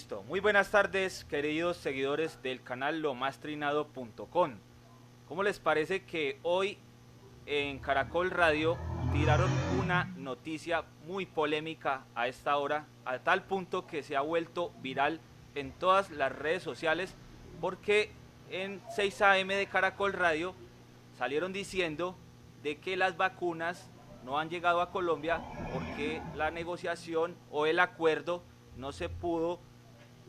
Listo. Muy buenas tardes, queridos seguidores del canal lomastrinado.com. ¿Cómo les parece que hoy en Caracol Radio tiraron una noticia muy polémica a esta hora, a tal punto que se ha vuelto viral en todas las redes sociales, porque en 6 AM de Caracol Radio salieron diciendo de que las vacunas no han llegado a Colombia porque la negociación o el acuerdo no se pudo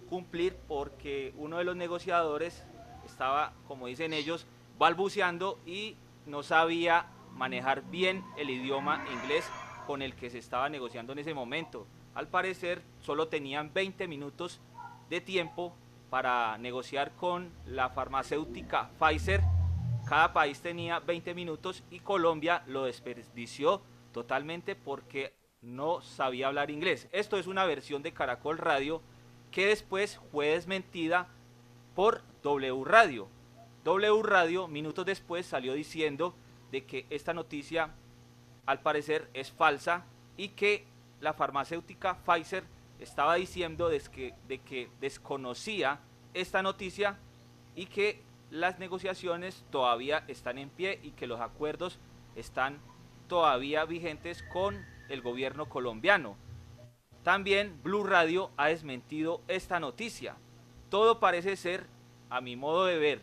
cumplir porque uno de los negociadores estaba, como dicen ellos, balbuceando y no sabía manejar bien el idioma inglés con el que se estaba negociando en ese momento. Al parecer solo tenían 20 minutos de tiempo para negociar con la farmacéutica Pfizer. Cada país tenía 20 minutos y Colombia lo desperdició totalmente porque no sabía hablar inglés. Esto es una versión de Caracol Radio que después fue desmentida por W Radio. W Radio minutos después salió diciendo de que esta noticia al parecer es falsa y que la farmacéutica Pfizer estaba diciendo de que desconocía esta noticia y que las negociaciones todavía están en pie y que los acuerdos están todavía vigentes con el gobierno colombiano. También Blue Radio ha desmentido esta noticia. Todo parece ser, a mi modo de ver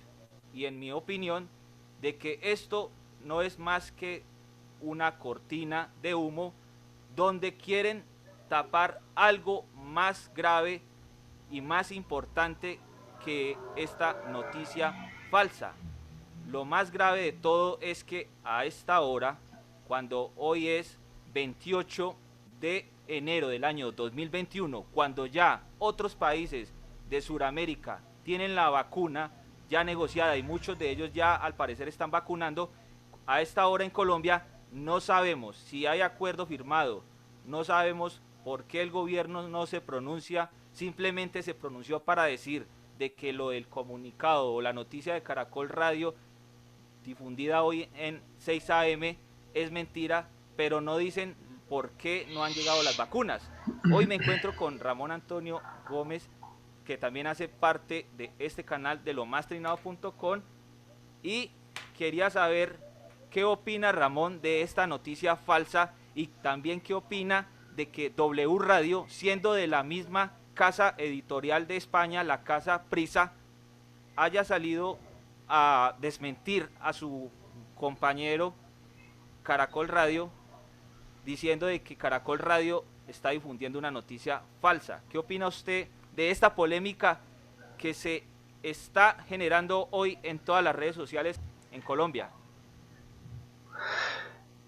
y en mi opinión, de que esto no es más que una cortina de humo donde quieren tapar algo más grave y más importante que esta noticia falsa. Lo más grave de todo es que a esta hora, cuando hoy es 28 de enero del año 2021, cuando ya otros países de Sudamérica tienen la vacuna ya negociada y muchos de ellos ya al parecer están vacunando, a esta hora en Colombia no sabemos si hay acuerdo firmado, no sabemos por qué el gobierno no se pronuncia, simplemente se pronunció para decir de que lo del comunicado o la noticia de Caracol Radio difundida hoy en 6 AM es mentira, pero no dicen por qué no han llegado las vacunas. Hoy me encuentro con Ramón Antonio Gómez, que también hace parte de este canal de lomastrinado.com, y quería saber qué opina Ramón de esta noticia falsa y también qué opina de que W Radio, siendo de la misma casa editorial de España, la casa Prisa, haya salido a desmentir a su compañero Caracol Radio, diciendo de que Caracol Radio está difundiendo una noticia falsa. ¿Qué opina usted de esta polémica que se está generando hoy en todas las redes sociales en Colombia?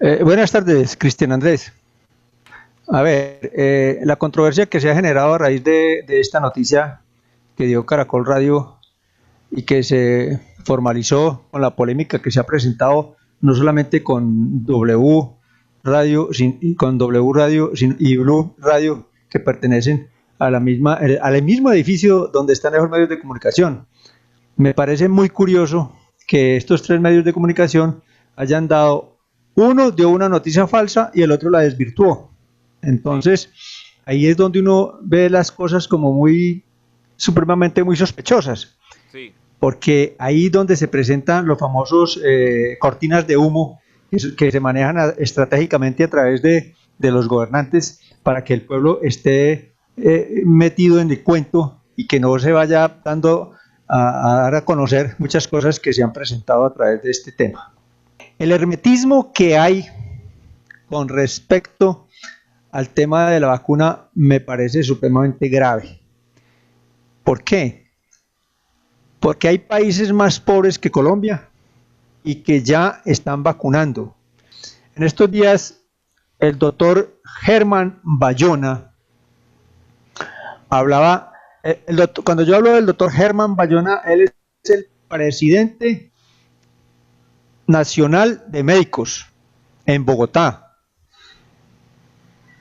Buenas tardes, Cristian Andrés. A ver, la controversia que se ha generado a raíz de esta noticia que dio Caracol Radio y que se formalizó con la polémica que se ha presentado no solamente con W Radio, y Blue Radio, que pertenecen a al mismo edificio donde están los medios de comunicación. Me parece muy curioso que estos tres medios de comunicación hayan dado, uno dio una noticia falsa y el otro la desvirtuó. Entonces, ahí es donde uno ve las cosas como supremamente muy sospechosas. Sí. Porque ahí donde se presentan los famosos cortinas de humo que se manejan estratégicamente a través de los gobernantes para que el pueblo esté metido en el cuento y que no se vaya dando a dar a conocer muchas cosas que se han presentado a través de este tema. El hermetismo que hay con respecto al tema de la vacuna me parece supremamente grave. ¿Por qué? Porque hay países más pobres que Colombia y que ya están vacunando. En estos días, el doctor Germán Bayona hablaba, cuando yo hablo del doctor Germán Bayona, él es el presidente nacional de médicos en Bogotá.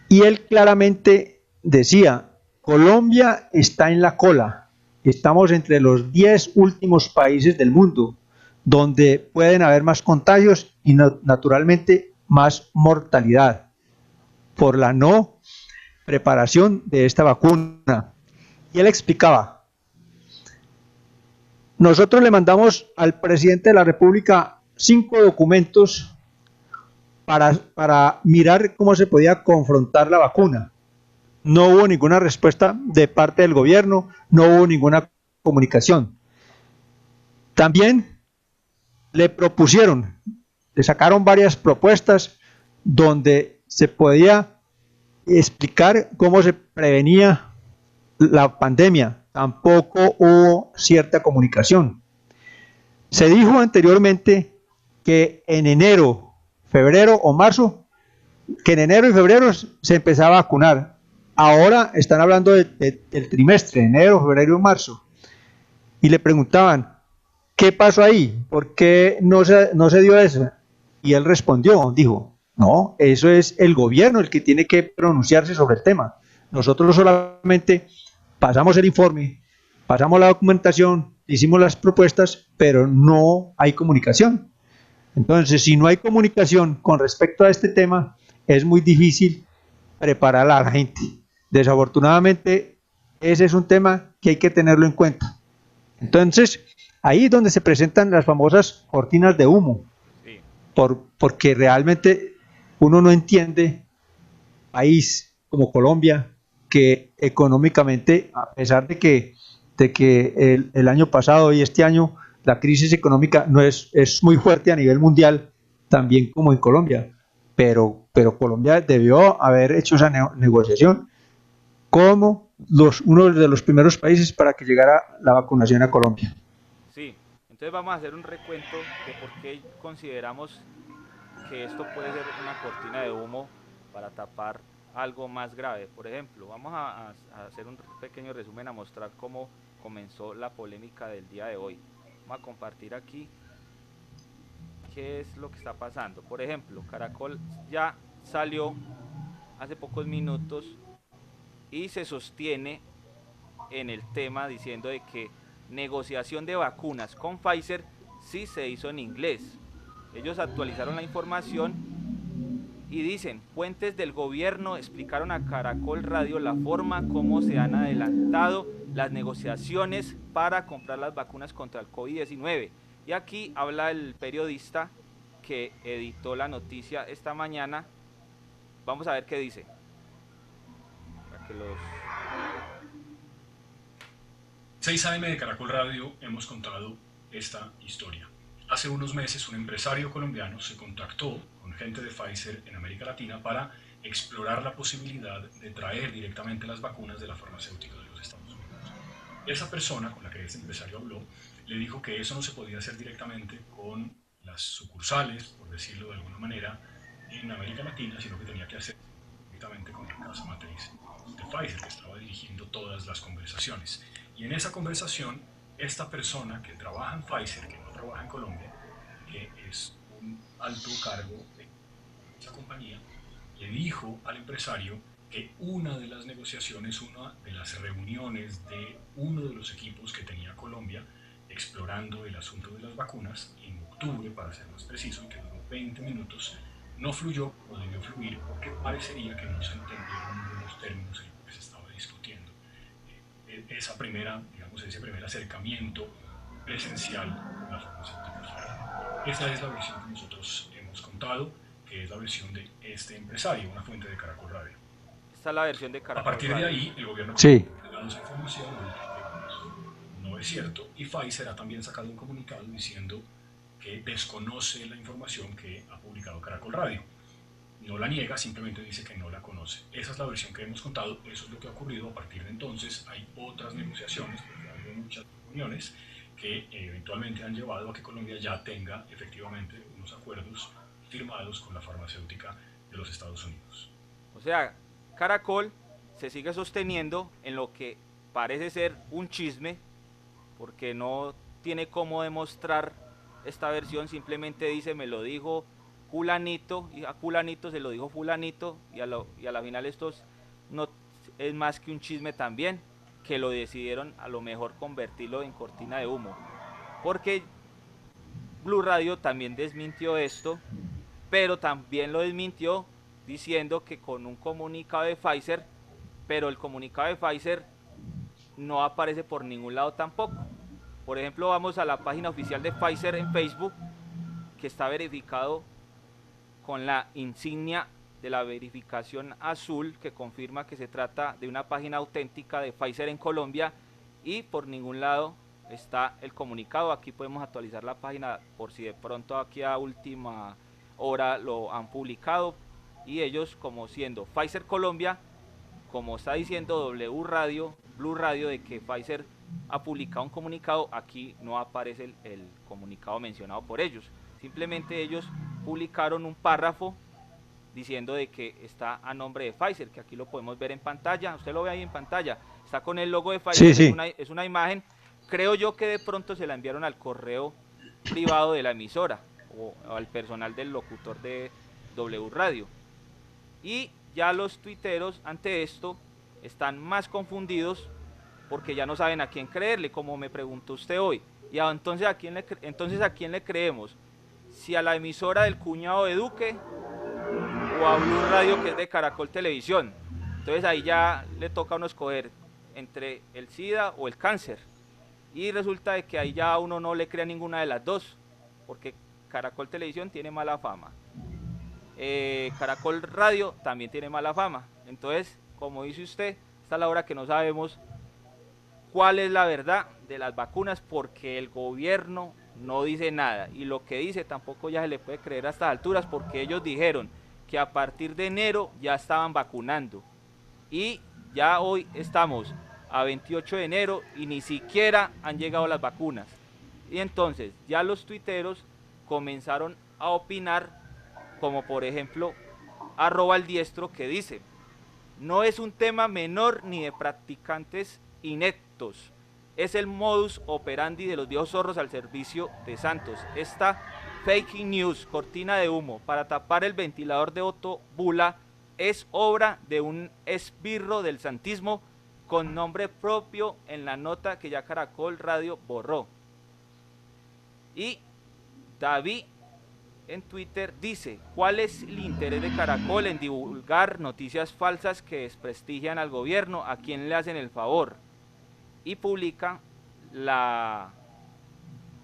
Y él claramente decía, Colombia está en la cola, estamos entre los 10 últimos países del mundo, donde pueden haber más contagios y naturalmente más mortalidad por la no preparación de esta vacuna. y él explicaba, nosotros le mandamos al presidente de la República 5 documentos para mirar cómo se podía confrontar la vacuna. No hubo ninguna respuesta de parte del gobierno, no hubo ninguna comunicación. También le propusieron, le sacaron varias propuestas donde se podía explicar cómo se prevenía la pandemia. Tampoco hubo cierta comunicación. Se dijo anteriormente que en enero, febrero o marzo, que en enero y febrero se empezaba a vacunar. Ahora están hablando del trimestre, enero, febrero y marzo. Y le preguntaban, ¿qué pasó ahí? ¿Por qué no se dio eso? Y él respondió, dijo, no, eso es el gobierno el que tiene que pronunciarse sobre el tema. Nosotros solamente pasamos el informe, pasamos la documentación, hicimos las propuestas, pero no hay comunicación. Entonces, si no hay comunicación con respecto a este tema, es muy difícil preparar a la gente. Desafortunadamente, ese es un tema que hay que tenerlo en cuenta. Entonces, ahí es donde se presentan las famosas cortinas de humo, Sí. porque realmente uno no entiende país como Colombia, que económicamente, a pesar de que el año pasado y este año la crisis económica no es muy fuerte a nivel mundial, también como en Colombia, pero Colombia debió haber hecho esa negociación como uno de los primeros países para que llegara la vacunación a Colombia. Sí, entonces vamos a hacer un recuento de por qué consideramos que esto puede ser una cortina de humo para tapar algo más grave. Por ejemplo, vamos a hacer un pequeño resumen a mostrar cómo comenzó la polémica del día de hoy. Vamos a compartir aquí qué es lo que está pasando. Por ejemplo, Caracol ya salió hace pocos minutos y se sostiene en el tema diciendo de que negociación de vacunas con Pfizer sí se hizo en inglés. Ellos actualizaron la información y dicen, fuentes del gobierno explicaron a Caracol Radio la forma como se han adelantado las negociaciones para comprar las vacunas contra el COVID-19. Y aquí habla el periodista que editó la noticia esta mañana. Vamos a ver qué dice. Para que los... 6 AM de Caracol Radio hemos contado esta historia. Hace unos meses un empresario colombiano se contactó con gente de Pfizer en América Latina para explorar la posibilidad de traer directamente las vacunas de la farmacéutica de los Estados Unidos. Esa persona con la que este empresario habló le dijo que eso no se podía hacer directamente con las sucursales, por decirlo de alguna manera, en América Latina, sino que tenía que hacer directamente con la casa matriz de Pfizer, que estaba dirigiendo todas las conversaciones. Y en esa conversación, esta persona que trabaja en Pfizer, que no trabaja en Colombia, que es un alto cargo de esa compañía, le dijo al empresario que una de las negociaciones, una de las reuniones de uno de los equipos que tenía Colombia explorando el asunto de las vacunas, en octubre, para ser más preciso, que duró 20 minutos, no fluyó o debió fluir porque parecería que no se entendieron los términos en los que se estaba discutiendo. Esa primera, digamos, ese primer acercamiento presencial con la farmacéutica. Esta es la versión que nosotros hemos contado, que es la versión de este empresario, una fuente de Caracol Radio. Esta es la versión de Caracol A partir Radio. de ahí, el gobierno Sí. ha dado esa información, no es cierto, y Pfizer ha también sacado un comunicado diciendo que desconoce la información que ha publicado Caracol Radio. No la niega, simplemente dice que no la conoce. Esa es la versión que hemos contado, eso es lo que ha ocurrido. A partir de entonces hay otras negociaciones, porque ha habido muchas reuniones que eventualmente han llevado a que Colombia ya tenga efectivamente unos acuerdos firmados con la farmacéutica de los Estados Unidos. O sea, Caracol se sigue sosteniendo en lo que parece ser un chisme, porque no tiene cómo demostrar esta versión, simplemente dice me lo dijo fulanito, y a fulanito se lo dijo fulanito, y a la final esto no es más que un chisme también, que lo decidieron a lo mejor convertirlo en cortina de humo, porque Blue Radio también desmintió esto, pero también lo desmintió diciendo que con un comunicado de Pfizer, pero el comunicado de Pfizer no aparece por ningún lado tampoco. Por ejemplo, vamos a la página oficial de Pfizer en Facebook, que está verificado con la insignia de la verificación azul, que confirma que se trata de una página auténtica de Pfizer en Colombia, y por ningún lado está el comunicado. Aquí podemos actualizar la página por si de pronto aquí a última hora lo han publicado, y ellos, como siendo Pfizer Colombia, como está diciendo W Radio, Blue Radio, de que Pfizer ha publicado un comunicado, aquí no aparece el comunicado mencionado por ellos. Simplemente ellos publicaron un párrafo diciendo de que está a nombre de Pfizer, que aquí lo podemos ver en pantalla. Usted lo ve ahí en pantalla, está con el logo de Pfizer. Sí. Es una imagen, creo yo que de pronto se la enviaron al correo privado de la emisora o al personal del locutor de W Radio. Y ya los tuiteros ante esto están más confundidos porque ya no saben a quién creerle, como me preguntó usted hoy. Y entonces, ¿a quién le creemos? Si a la emisora del cuñado de Duque o a Blue Radio, que es de Caracol Televisión. Entonces ahí ya le toca a uno escoger entre el SIDA o el cáncer. Y resulta de que ahí ya uno no le crea ninguna de las dos, porque Caracol Televisión tiene mala fama. Caracol Radio también tiene mala fama. Entonces, como dice usted, esta es la hora que no sabemos cuál es la verdad de las vacunas, porque el gobierno no dice nada, y lo que dice tampoco ya se le puede creer a estas alturas, porque ellos dijeron que a partir de enero ya estaban vacunando, y ya hoy estamos a 28 de enero y ni siquiera han llegado las vacunas. Y entonces ya los tuiteros comenzaron a opinar, como por ejemplo @eldiestro, que dice: no es un tema menor ni de practicantes ineptos, es el modus operandi de los viejos zorros al servicio de Santos. Esta fake news, cortina de humo para tapar el ventilador de Otto Bula, es obra de un esbirro del santismo con nombre propio en la nota que ya Caracol Radio borró. Y David en Twitter dice: ¿cuál es el interés de Caracol en divulgar noticias falsas que desprestigian al gobierno? ¿A quién le hacen el favor? Y publica la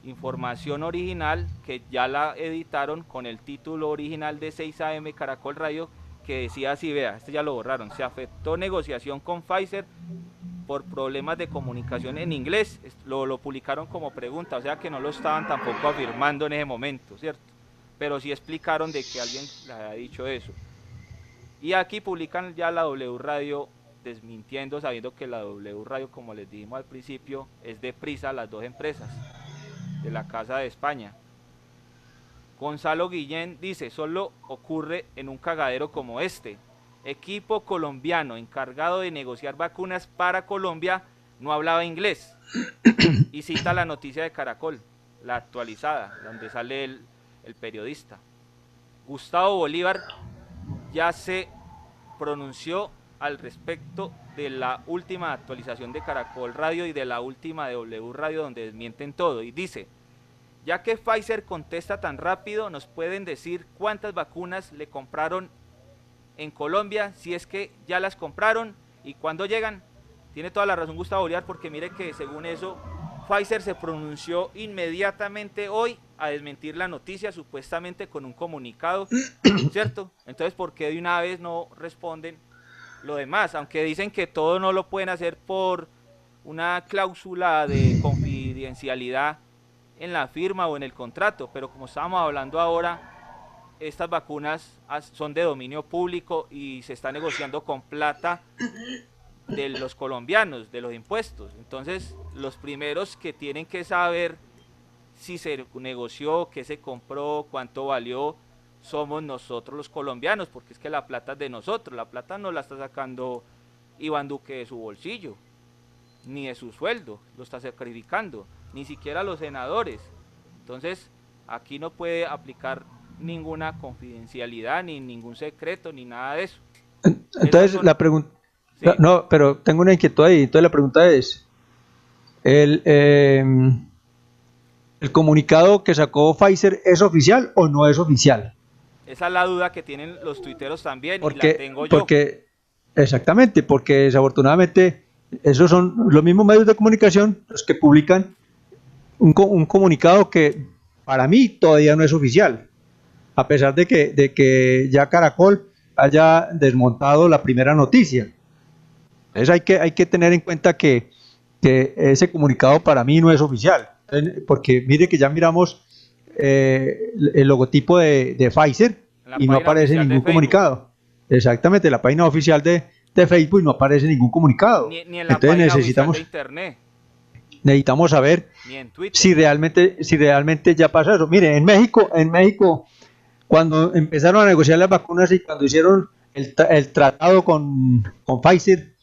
información original, que ya la editaron con el título original de 6 AM Caracol Radio, que decía así, vea, este ya lo borraron: se afectó negociación con Pfizer por problemas de comunicación en inglés. Lo publicaron como pregunta, o sea que no lo estaban tampoco afirmando en ese momento, ¿cierto? Pero sí explicaron de que alguien les había dicho eso. Y aquí publican ya la W Radio desmintiendo, sabiendo que la W Radio, como les dijimos al principio, es de Prisa, las dos empresas de la Casa de España. Gonzalo Guillén dice: solo ocurre en un cagadero como este. Equipo colombiano encargado de negociar vacunas para Colombia no hablaba inglés. Y cita la noticia de Caracol, la actualizada, donde sale el periodista. Gustavo Bolívar ya se pronunció al respecto de la última actualización de Caracol Radio y de la última de W Radio, donde desmienten todo, y dice: ya que Pfizer contesta tan rápido, ¿nos pueden decir cuántas vacunas le compraron en Colombia, si es que ya las compraron, y cuándo llegan? Tiene toda la razón Gustavo Bolívar, porque mire que según eso Pfizer se pronunció inmediatamente hoy a desmentir la noticia, supuestamente con un comunicado, ¿cierto? Entonces, ¿por qué de una vez no responden lo demás? Aunque dicen que todo no lo pueden hacer por una cláusula de confidencialidad en la firma o en el contrato, pero como estábamos hablando ahora, estas vacunas son de dominio público y se está negociando con plata de los colombianos, de los impuestos. Entonces, los primeros que tienen que saber si se negoció, qué se compró, cuánto valió, somos nosotros los colombianos, porque es que la plata es de nosotros. La plata no la está sacando Iván Duque de su bolsillo, ni de su sueldo, lo está sacrificando, ni siquiera los senadores. Entonces, aquí no puede aplicar ninguna confidencialidad, ni ningún secreto, ni nada de eso. Entonces, la pregunta... Sí. No, pero tengo una inquietud ahí. Entonces la pregunta es, ¿el comunicado que sacó Pfizer es oficial o no es oficial? Esa es la duda que tienen los tuiteros también, y la tengo yo. Exactamente, porque desafortunadamente Esos son los mismos medios de comunicación los que publican un comunicado que para mí todavía no es oficial, a pesar de que ya Caracol haya desmontado la primera noticia. Entonces hay que tener en cuenta que ese comunicado para mí no es oficial, porque mire que ya miramos el logotipo de Pfizer y no aparece ningún comunicado. Exactamente, la página oficial de Facebook no aparece ningún comunicado. Ni en la Entonces página necesitamos, oficial de internet, necesitamos saber ni en Twitter. si realmente ya pasa eso. Mire, en México, cuando empezaron a negociar las vacunas y cuando hicieron el tratado con Pfizer,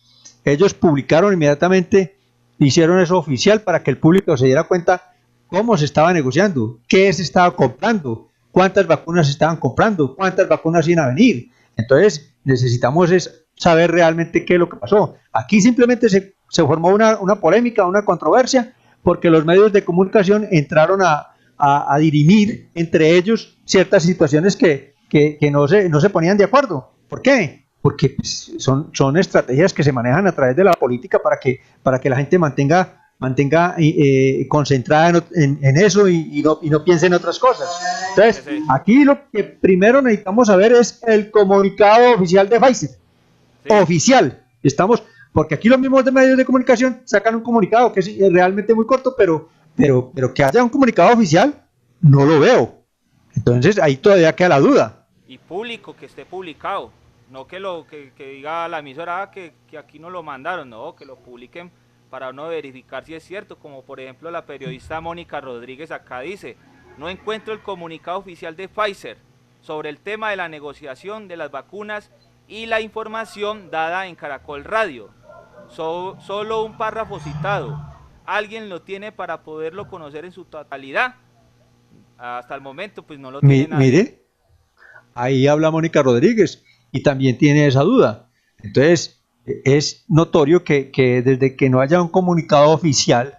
ellos publicaron inmediatamente, hicieron eso oficial para que el público se diera cuenta cómo se estaba negociando, qué se estaba comprando, cuántas vacunas se estaban comprando, cuántas vacunas iban a venir. Entonces necesitamos saber realmente qué es lo que pasó. Aquí simplemente se formó una polémica, una controversia, porque los medios de comunicación entraron a dirimir entre ellos ciertas situaciones que no se ponían de acuerdo. ¿Por qué? Porque pues, son estrategias que se manejan a través de la política para que la gente mantenga concentrada en eso y no piense en otras cosas. Entonces, aquí lo que primero necesitamos saber es el comunicado oficial de Pfizer. Sí. Oficial. Porque aquí los mismos de medios de comunicación sacan un comunicado que es realmente muy corto, pero que haya un comunicado oficial, no lo veo. Entonces, ahí todavía queda la duda. Y público, que esté publicado. No que diga la emisora que aquí no lo mandaron, no, que lo publiquen para uno verificar si es cierto, como por ejemplo la periodista Mónica Rodríguez acá dice: no encuentro el comunicado oficial de Pfizer sobre el tema de la negociación de las vacunas y la información dada en Caracol Radio. Solo un párrafo citado. ¿Alguien lo tiene para poderlo conocer en su totalidad? Hasta el momento pues no lo tiene nadie. Mire, ahí habla Mónica Rodríguez y también tiene esa duda. Entonces es notorio que desde que no haya un comunicado oficial,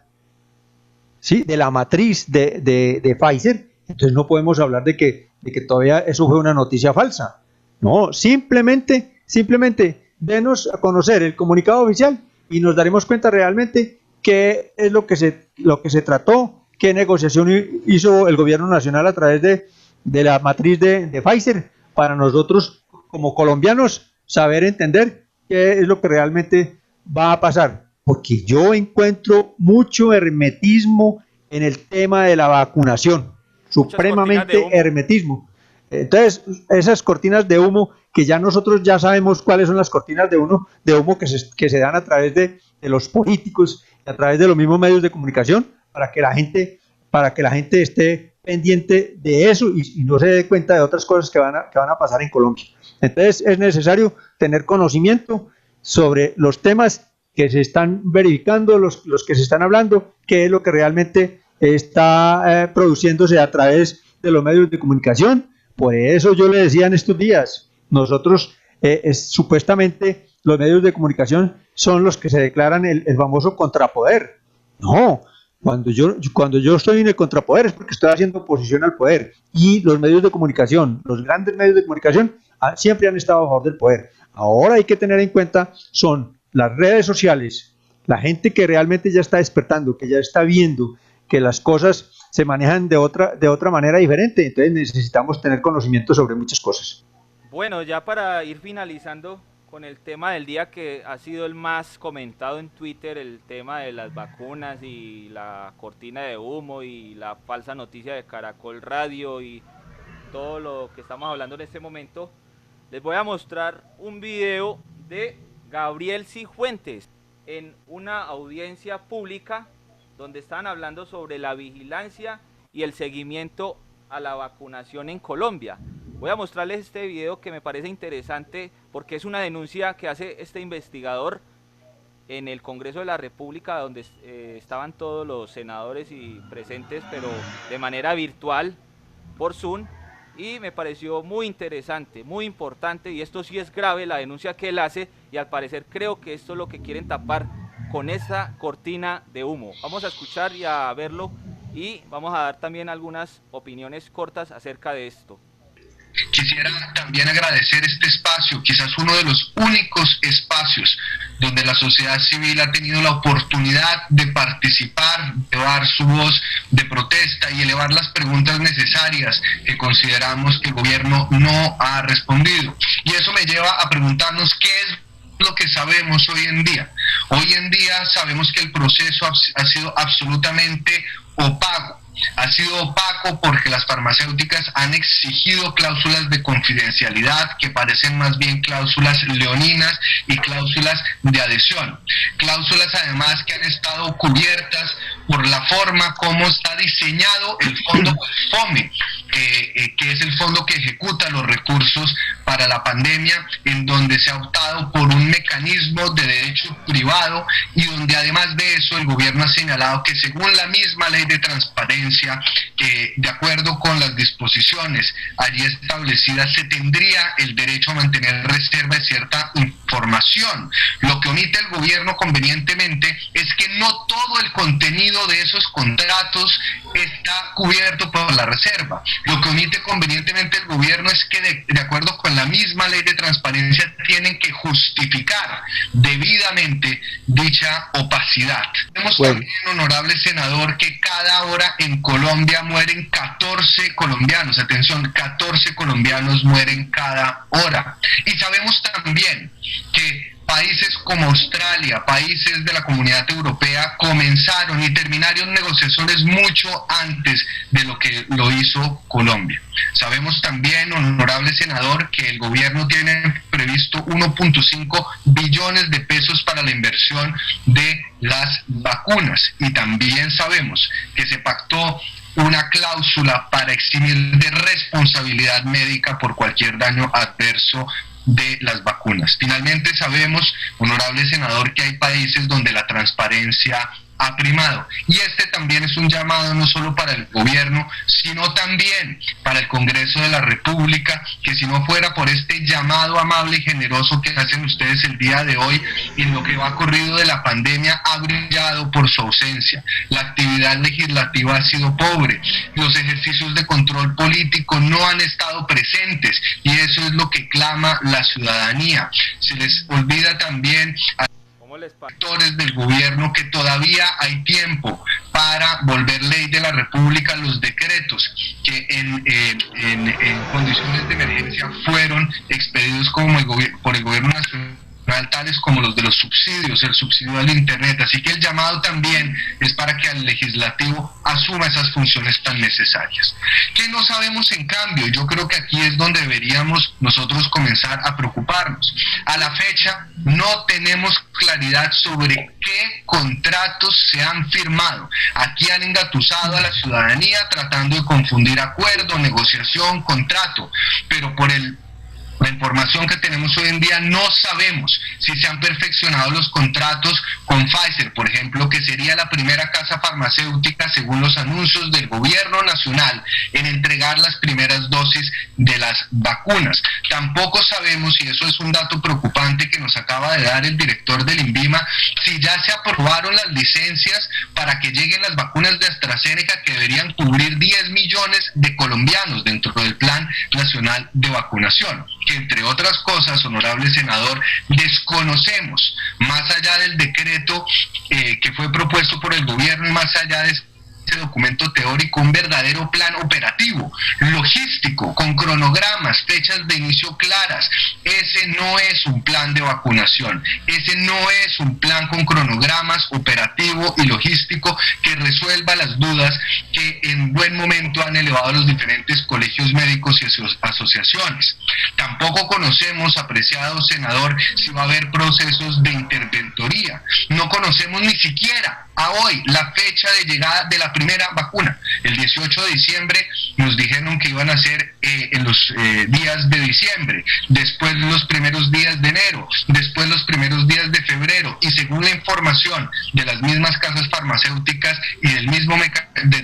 ¿sí?, de la matriz de Pfizer, entonces no podemos hablar de que todavía eso fue una noticia falsa. No, simplemente denos a conocer el comunicado oficial y nos daremos cuenta realmente qué es lo que se trató, qué negociación hizo el gobierno nacional a través de la matriz de Pfizer, para nosotros como colombianos saber entender qué es lo que realmente va a pasar, porque yo encuentro mucho hermetismo en el tema de la vacunación, supremamente hermetismo. Entonces, esas cortinas de humo, que ya nosotros ya sabemos cuáles son las cortinas de humo que se dan a través de los políticos, a través de los mismos medios de comunicación, para que la gente esté pendiente de eso y no se dé cuenta de otras cosas que van a pasar en Colombia. Entonces es necesario tener conocimiento sobre los temas que se están verificando, los que se están hablando, qué es lo que realmente está produciéndose a través de los medios de comunicación. Por eso yo le decía en estos días, nosotros supuestamente los medios de comunicación son los que se declaran el famoso contrapoder. No, cuando yo estoy en el contrapoder es porque estoy haciendo oposición al poder, y los medios de comunicación, los grandes medios de comunicación siempre han estado a favor del poder. Ahora hay que tener en cuenta son las redes sociales, la gente que realmente ya está despertando, que ya está viendo que las cosas se manejan de otra manera diferente. Entonces necesitamos tener conocimiento sobre muchas cosas. Bueno, ya para ir finalizando con el tema del día, que ha sido el más comentado en Twitter, el tema de las vacunas y la cortina de humo y la falsa noticia de Caracol Radio y todo lo que estamos hablando en este momento, les voy a mostrar un video de Gabriel Cifuentes en una audiencia pública donde están hablando sobre la vigilancia y el seguimiento a la vacunación en Colombia. Voy a mostrarles este video que me parece interesante porque es una denuncia que hace este investigador en el Congreso de la República, donde estaban todos los senadores y presentes, pero de manera virtual por Zoom, y me pareció muy interesante, muy importante, y esto sí es grave, la denuncia que él hace, y al parecer creo que esto es lo que quieren tapar con esta cortina de humo. Vamos a escuchar y a verlo, y vamos a dar también algunas opiniones cortas acerca de esto. Quisiera también agradecer este espacio, quizás uno de los únicos espacios donde la sociedad civil ha tenido la oportunidad de participar, de dar su voz de protesta y elevar las preguntas necesarias que consideramos que el gobierno no ha respondido. Y eso me lleva a preguntarnos qué es lo que sabemos hoy en día. Hoy en día sabemos que el proceso ha sido absolutamente opaco. Ha sido opaco porque las farmacéuticas han exigido cláusulas de confidencialidad que parecen más bien cláusulas leoninas y cláusulas de adhesión. Cláusulas además que han estado cubiertas por la forma como está diseñado el fondo FOME, que es el fondo que ejecuta los recursos para la pandemia, en donde se ha optado por un mecanismo de derecho privado y donde además de eso el gobierno ha señalado que según la misma ley de transparencia, de acuerdo con las disposiciones allí establecidas, se tendría el derecho a mantener reserva de cierta información. Lo que omite el gobierno convenientemente es que no todo el contenido de esos contratos está cubierto por la reserva. Lo que omite convenientemente el gobierno es que de acuerdo con la misma ley de transparencia tienen que justificar debidamente dicha opacidad. Tenemos también, honorable senador, que cada hora en Colombia mueren 14 colombianos, atención, 14 colombianos mueren cada hora. Y sabemos también que países como Australia, países de la Comunidad Europea, comenzaron y terminaron negociaciones mucho antes de lo que lo hizo Colombia. Sabemos también, honorable senador, que el gobierno tiene previsto 1.5 billones de pesos para la inversión de las vacunas. Y también sabemos que se pactó una cláusula para eximir de responsabilidad médica por cualquier daño adverso de las vacunas. Finalmente sabemos, honorable senador, que hay países donde la transparencia ha primado, y este también es un llamado no solo para el gobierno, sino también para el Congreso de la República, que si no fuera por este llamado amable y generoso que hacen ustedes el día de hoy, en lo que va corrido de la pandemia ha brillado por su ausencia. La actividad legislativa ha sido pobre, los ejercicios de control político no han estado presentes, y eso es lo que clama la ciudadanía. Se les olvida también a actores del gobierno que todavía hay tiempo para volver ley de la República los decretos que en condiciones de emergencia fueron expedidos por el gobierno nacional, tales como los de los subsidios, el subsidio al internet. Así que el llamado también es para que el legislativo asuma esas funciones tan necesarias. ¿Qué no sabemos en cambio? Yo creo que aquí es donde deberíamos nosotros comenzar a preocuparnos. A la fecha no tenemos claridad sobre qué contratos se han firmado. Aquí han engatusado a la ciudadanía tratando de confundir acuerdo, negociación, contrato, pero por la información que tenemos hoy en día no sabemos si se han perfeccionado los contratos con Pfizer, por ejemplo, que sería la primera casa farmacéutica, según los anuncios del gobierno nacional, en entregar las primeras dosis de las vacunas. Tampoco sabemos, y eso es un dato preocupante que nos acaba de dar el director del INVIMA, si ya se aprobaron las licencias para que lleguen las vacunas de AstraZeneca, que deberían cubrir 10 millones de colombianos dentro del Plan Nacional de Vacunación, que entre otras cosas, honorable senador, desconocemos, más allá del decreto que fue propuesto por el gobierno y más allá de ese documento teórico, un verdadero plan operativo, logístico, con cronogramas, fechas de inicio claras. Ese no es un plan de vacunación, ese no es un plan con cronogramas operativo y logístico que resuelva las dudas que en buen momento han elevado los diferentes colegios médicos y asociaciones. Tampoco conocemos, apreciado senador, si va a haber procesos de interventoría. No conocemos ni siquiera a hoy la fecha de llegada de la primera vacuna. El 18 de diciembre nos dijeron que iban a ser en los días de diciembre, después los primeros días de enero, después los primeros días de febrero, y según la información de las mismas casas farmacéuticas y de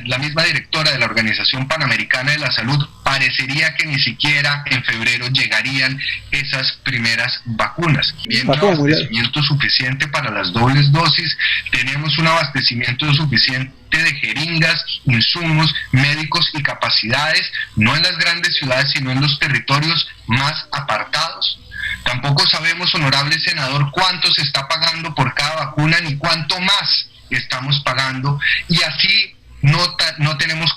la misma directora de la Organización Panamericana de la Salud, parecería que ni siquiera en febrero llegarían esas primeras vacunas. Bien, abastecimiento suficiente para las dobles dosis, tenemos un abastecimiento suficiente de jeringas, insumos, médicos y capacidades, no en las grandes ciudades, sino en los territorios más apartados. Tampoco sabemos, honorable senador, cuánto se está pagando por cada vacuna ni cuánto más estamos pagando, y así no tenemos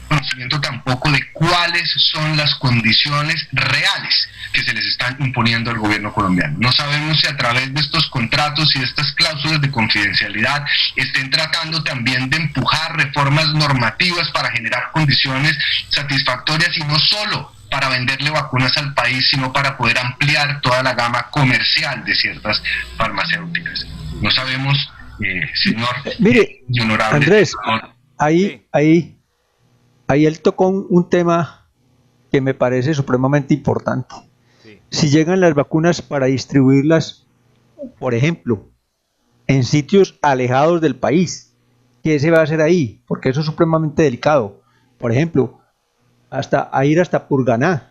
conocimiento tampoco de cuáles son las condiciones reales que se les están imponiendo al gobierno colombiano. No sabemos si a través de estos contratos y de estas cláusulas de confidencialidad estén tratando también de empujar reformas normativas para generar condiciones satisfactorias, y no solo para venderle vacunas al país, sino para poder ampliar toda la gama comercial de ciertas farmacéuticas. No sabemos, señor Mire, y honorable Andrés, senador. ahí él tocó un tema que me parece supremamente importante. Sí. Si llegan las vacunas para distribuirlas, por ejemplo, en sitios alejados del país, ¿qué se va a hacer ahí? Porque eso es supremamente delicado. Por ejemplo, ir hasta Purganá,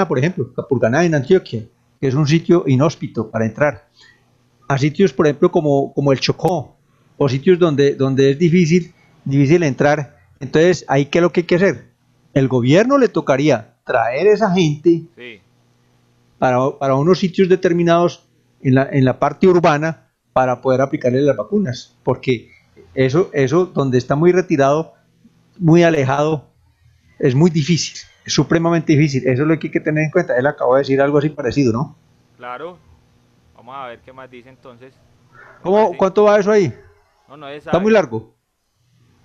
por ejemplo, Purganá en Antioquia, que es un sitio inhóspito para entrar. A sitios, por ejemplo, como el Chocó, o sitios donde es difícil entrar. Entonces, ¿ahí qué es lo que hay que hacer? El gobierno le tocaría traer esa gente Sí. para unos sitios determinados en la parte urbana para poder aplicarle las vacunas, porque eso donde está muy retirado, muy alejado, es muy difícil, es supremamente difícil. Eso es lo que hay que tener en cuenta. Él acabó de decir algo así parecido, ¿no? Claro. Vamos a ver qué más dice entonces. ¿Cuánto va eso ahí? No se Está sabe. muy largo.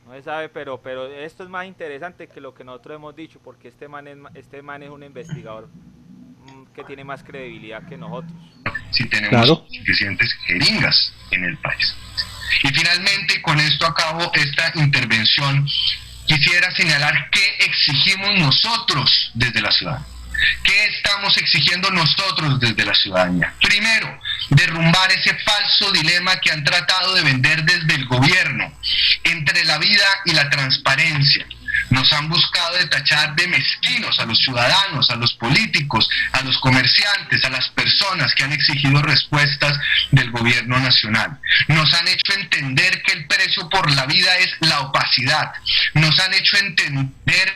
No se sabe, pero esto es más interesante que lo que nosotros hemos dicho, porque este man es un investigador que tiene más credibilidad que nosotros. Si tenemos Claro. suficientes jeringas en el país. Y finalmente, con esto acabo esta intervención, quisiera señalar qué exigimos nosotros desde la ciudad. ¿Qué estamos exigiendo nosotros desde la ciudadanía? Primero, derrumbar ese falso dilema que han tratado de vender desde el gobierno entre la vida y la transparencia. Nos han buscado de tachar de mezquinos a los ciudadanos, a los políticos, a los comerciantes, a las personas que han exigido respuestas del gobierno nacional. Nos han hecho entender que el precio por la vida es la opacidad. Nos han hecho entender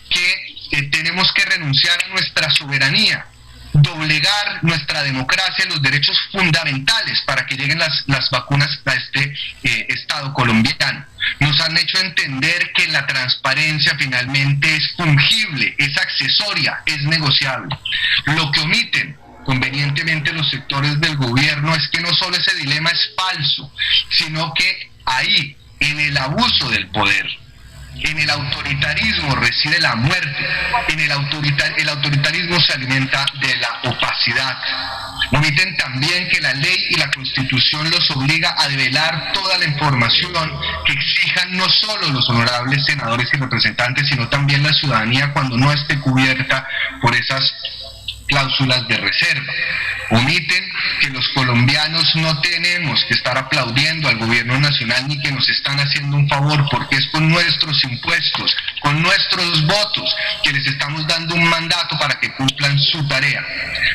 que tenemos que renunciar a nuestra soberanía, doblegar nuestra democracia, los derechos fundamentales para que lleguen las vacunas a este Estado colombiano. Nos han hecho entender que la transparencia finalmente es fungible, es accesoria, es negociable. Lo que omiten convenientemente los sectores del gobierno es que no solo ese dilema es falso, sino que ahí, en el abuso del poder, en el autoritarismo reside la muerte, el autoritarismo se alimenta de la opacidad. Omiten también que la ley y la Constitución los obliga a develar toda la información que exijan no solo los honorables senadores y representantes, sino también la ciudadanía cuando no esté cubierta por esas cláusulas de reserva. Omiten que los colombianos no tenemos que estar aplaudiendo al gobierno nacional ni que nos están haciendo un favor, porque es con nuestros impuestos, con nuestros votos, que les estamos dando un mandato para que cumplan su tarea.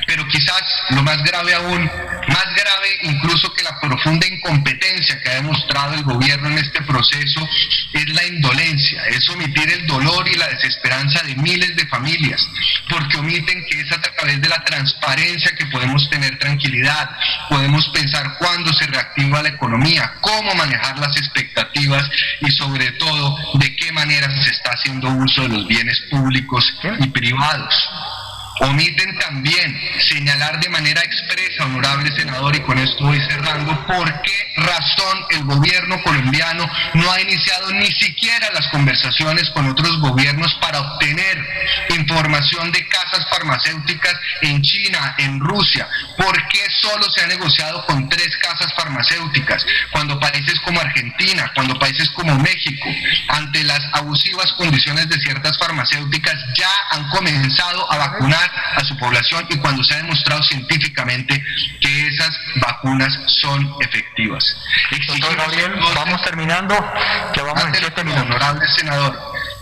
Pero quizás lo más grave aún, más grave incluso que la profunda incompetencia que ha demostrado el gobierno en este proceso, es la indolencia, es omitir el dolor y la desesperanza de miles de familias, porque omiten que es a través de la transparencia que podemos tener tranquilidad, podemos pensar cuándo se reactiva la economía, cómo manejar las expectativas y sobre todo de qué manera se está haciendo uso de los bienes públicos y privados. Omiten también señalar de manera expresa, honorable senador, y con esto voy cerrando, por qué razón el gobierno colombiano no ha iniciado ni siquiera las conversaciones con otros gobiernos para obtener información de casas farmacéuticas en China, en Rusia. ¿Por qué solo se ha negociado con 3 casas farmacéuticas? Cuando países como Argentina, cuando países como México, ante las abusivas condiciones de ciertas farmacéuticas, ya han comenzado a vacunar a su población, y cuando se ha demostrado científicamente que esas vacunas son efectivas. Doctor Gabriel, vamos terminando, que vamos en 7 minutos. Honorable senador,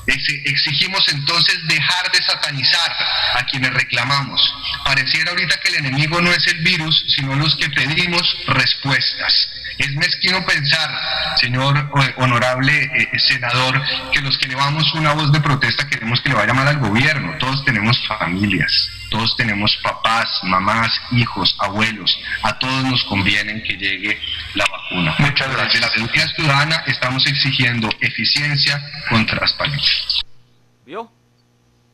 exigimos entonces dejar de satanizar a quienes reclamamos. Pareciera ahorita que el enemigo no es el virus, sino los que pedimos respuestas. Es mezquino pensar, señor honorable senador, que los que elevamos una voz de protesta queremos que le vaya mal al gobierno. Todos tenemos familias, todos tenemos papás, mamás, hijos, abuelos. A todos nos conviene que llegue la vacuna. Muchas gracias. Desde la seguridad ciudadana estamos exigiendo eficiencia con transparencia. ¿Vio?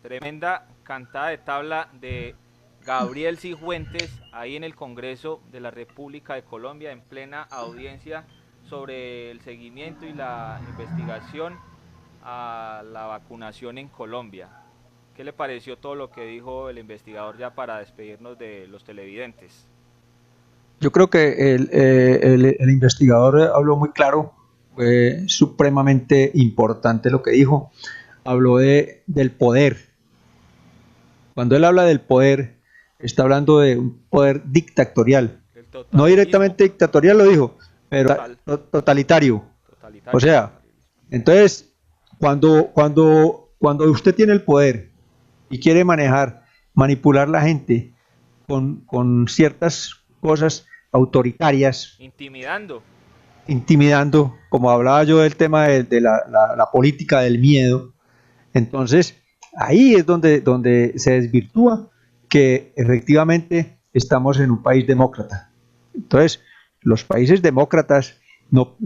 Tremenda cantada de tabla de Gabriel Cifuentes ahí en el Congreso de la República de Colombia, en plena audiencia sobre el seguimiento y la investigación a la vacunación en Colombia. ¿Qué le pareció todo lo que dijo el investigador ya para despedirnos de los televidentes? Yo creo que el investigador habló muy claro, fue supremamente importante lo que dijo. Habló del poder. Cuando él habla del poder, está hablando de un poder dictatorial. No directamente dictatorial lo dijo, pero totalitario. O sea, entonces, cuando usted tiene el poder y quiere manipular la gente con ciertas cosas autoritarias, intimidando, como hablaba yo del tema de la política del miedo, entonces ahí es donde se desvirtúa que efectivamente estamos en un país demócrata. Entonces, los países demócratas no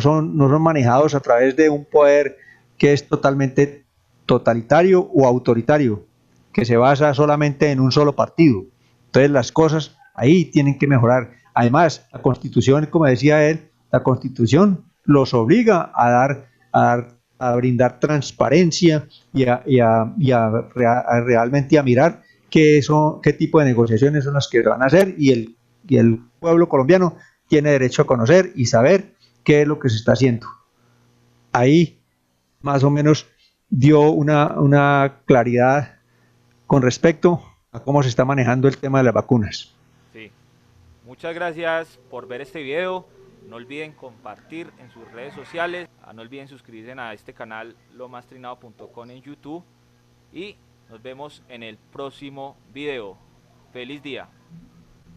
son manejados a través de un poder que es totalmente totalitario o autoritario, que se basa solamente en un solo partido. Entonces, las cosas ahí tienen que mejorar. Además, la Constitución, como decía él, la Constitución los obliga a brindar transparencia y realmente a mirar qué tipo de negociaciones son las que van a hacer, y el pueblo colombiano tiene derecho a conocer y saber qué es lo que se está haciendo. Ahí más o menos dio una claridad con respecto a cómo se está manejando el tema de las vacunas. Sí. Muchas gracias por ver este video. No olviden compartir en sus redes sociales. No olviden suscribirse a este canal lomastrinado.com en YouTube. Y nos vemos en el próximo video. Feliz día.